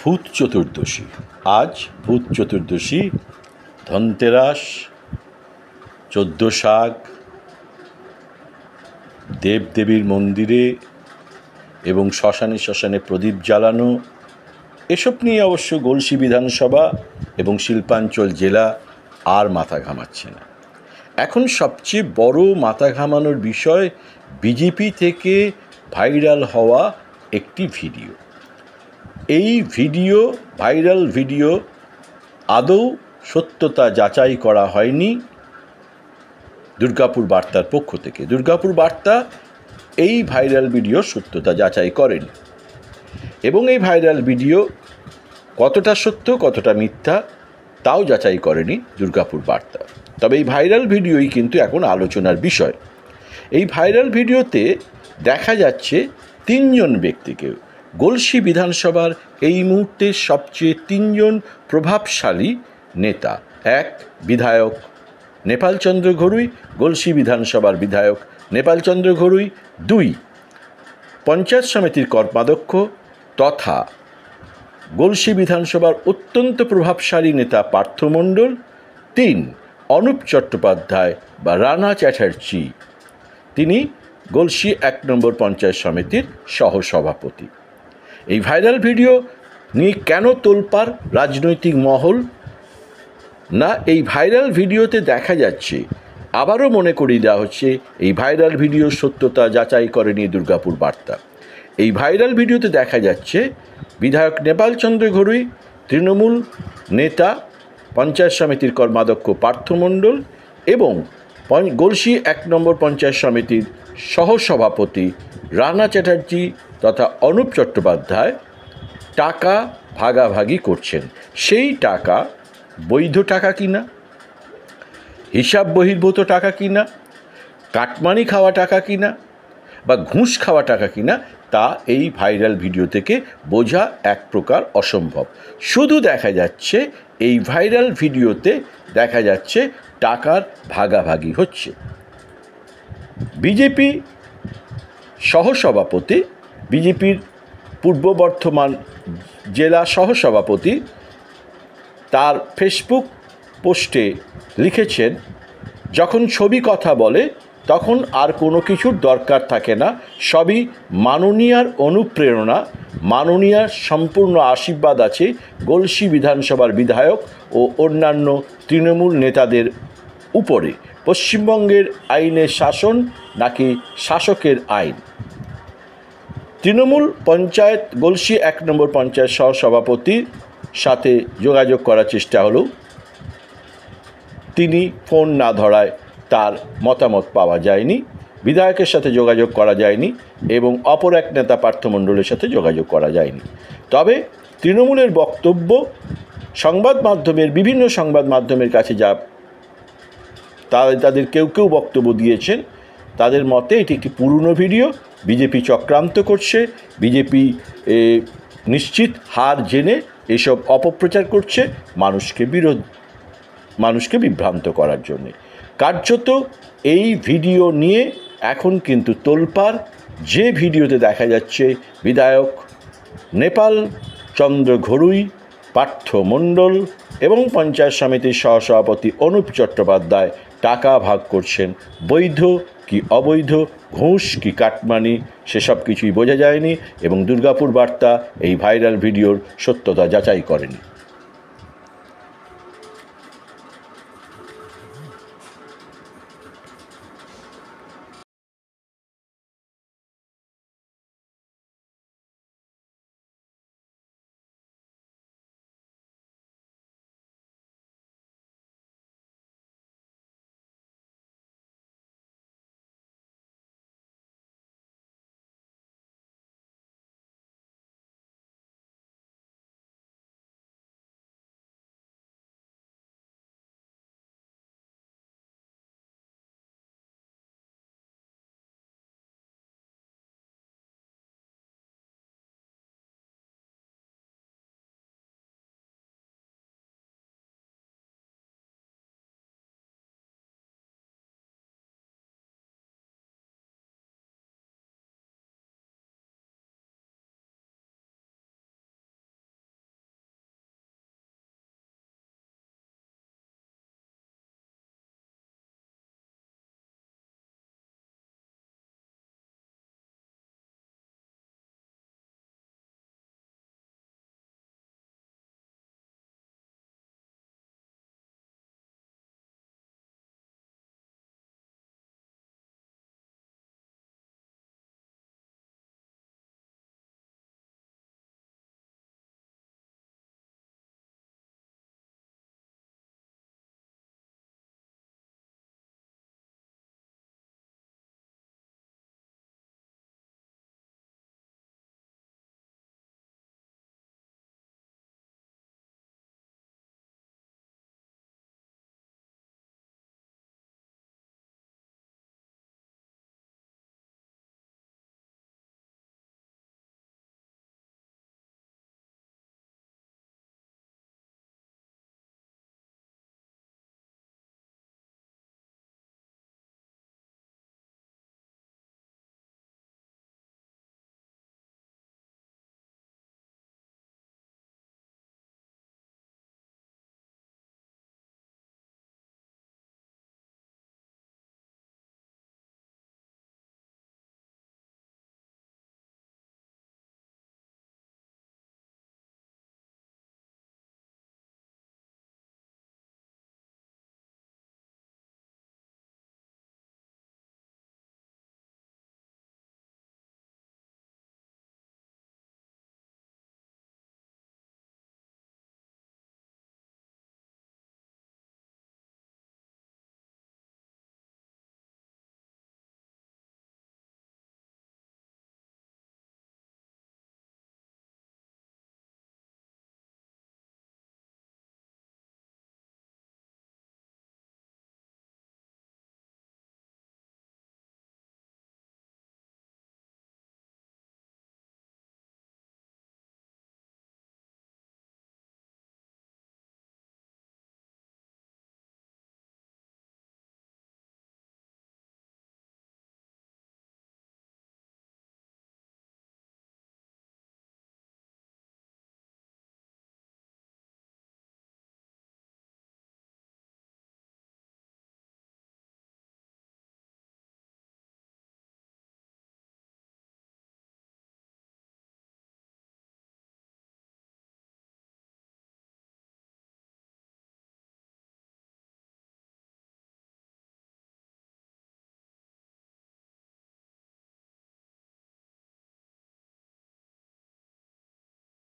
ভূত চতুর্দশী। আজ ভূত চতুর্দশী, ধনতেরাস, 14 শাক, দেবদেবীর মন্দিরে এবং শ্মশানে শ্মশানে প্রদীপ জ্বালানো, এসব নিয়ে অবশ্য গলসি বিধানসভা এবং শিল্পাঞ্চল জেলা আর মাথা ঘামাচ্ছে না। এখন সবচেয়ে বড় মাথা ঘামানোর বিষয় বিজেপি থেকে ভাইরাল হওয়া একটি ভিডিও। এই ভাইরাল ভিডিও আদৌ সত্যতা যাচাই করা হয়নি দুর্গাপুর বার্তার পক্ষ থেকে। দুর্গাপুর বার্তা এই ভাইরাল ভিডিও সত্যতা যাচাই করেনি এবং এই ভাইরাল ভিডিও কতটা সত্য কতটা মিথ্যা তাও যাচাই করেনি দুর্গাপুর বার্তা। তবে এই ভাইরাল ভিডিওই কিন্তু এখন আলোচনার বিষয়। এই ভাইরাল ভিডিওতে দেখা যাচ্ছে 3 জন ব্যক্তিকে, গলসি বিধানসভার এই মুহূর্তে সবচেয়ে 3 জন প্রভাবশালী নেতা। 1 বিধায়ক নেপালচন্দ্র ঘড়ুই, গলসি বিধানসভার বিধায়ক নেপালচন্দ্র ঘড়ুই। 2 পঞ্চায়েত সমিতির কর্মাধ্যক্ষ তথা গলসি বিধানসভার অত্যন্ত প্রভাবশালী নেতা পার্থ মণ্ডল। 3 অনুপ চট্টোপাধ্যায় বা রানা চ্যাটার্জি, তিনি গলসি 1 নম্বর পঞ্চায়েত সমিতির সহসভাপতি। এই ভাইরাল ভিডিও নিয়ে কেন তোলপাড় রাজনৈতিক মহল? না, এই ভাইরাল ভিডিওতে দেখা যাচ্ছে, আবারও মনে করিয়ে দেওয়া হচ্ছে, এই ভাইরাল ভিডিওর সত্যতা যাচাই করেনি দুর্গাপুর বার্তা। এই ভাইরাল ভিডিওতে দেখা যাচ্ছে বিধায়ক নেপালচন্দ্র ঘড়ুই, তৃণমূল নেতা পঞ্চায়েত সমিতির কর্মাধ্যক্ষ পার্থ মণ্ডল এবং গলসি 1 নম্বর পঞ্চায়েত সমিতির সহসভাপতি রানা চ্যাটার্জি তথা অনুপ চট্টোপাধ্যায় টাকা ভাগাভাগি করছেন। সেই টাকা বৈধ টাকা কিনা, হিসাব বহির্ভূত টাকা কিনা, কাটমানি খাওয়া টাকা কিনা বা ঘুষ খাওয়া টাকা কিনা, তা এই ভাইরাল ভিডিও থেকে বোঝা এক প্রকার অসম্ভব। শুধু দেখা যাচ্ছে এই ভাইরাল ভিডিওতে দেখা যাচ্ছে টাকার ভাগাভাগি হচ্ছে। বিজেপি সহসভাপতি, বিজেপির পূর্ব বর্ধমান জেলা সহসভাপতি তার ফেসবুক পোস্টে লিখেছেন, যখন ছবি কথা বলে তখন আর কোনো কিছুর দরকার থাকে না, সবই মাননীয়ার অনুপ্রেরণা, মাননীয়ার সম্পূর্ণ আশীর্বাদ আছে গলসি বিধানসভার বিধায়ক ও অন্যান্য তৃণমূল নেতাদের উপরে। পশ্চিমবঙ্গের আইনের শাসন নাকি শাসকের আইন? তৃণমূল পঞ্চায়েত গলসি 1 নম্বর পঞ্চায়েত সহসভাপতির সাথে যোগাযোগ করার চেষ্টা হলো, তিনি ফোন না ধরায় তার মতামত পাওয়া যায়নি। বিধায়কের সাথে যোগাযোগ করা যায়নি এবং অপর এক নেতা পার্থ মণ্ডলের সাথে যোগাযোগ করা যায়নি। তবে তৃণমূলের বক্তব্য সংবাদ মাধ্যমের, বিভিন্ন সংবাদ মাধ্যমের কাছে যা তাদের কেউ বক্তব্য দিয়েছেন, তাদের মতে এটি একটি পুরনো ভিডিও, বিজেপি চক্রান্ত করছে, বিজেপি নিশ্চিত হার জেনে এসব অপপ্রচার করছে মানুষকে বিভ্রান্ত করার জন্যে। কার্যত এই ভিডিও নিয়ে এখন কিন্তু তোলপাড়। যে ভিডিওতে দেখা যাচ্ছে বিধায়ক নেপালচন্দ্র ঘড়ুই, পার্থ মণ্ডল এবং পঞ্চায়েত সমিতির সহসভাপতি অনুপ চট্টোপাধ্যায় টাকা ভাগ করছেন, বৈধ কি অবৈধ, ঘুষ কি কাটমানি, সেসব কিছুই বোঝা যায়নি এবং দুর্গাপুর বার্তা এই ভাইরাল ভিডিওর সত্যতা যাচাই করেনি।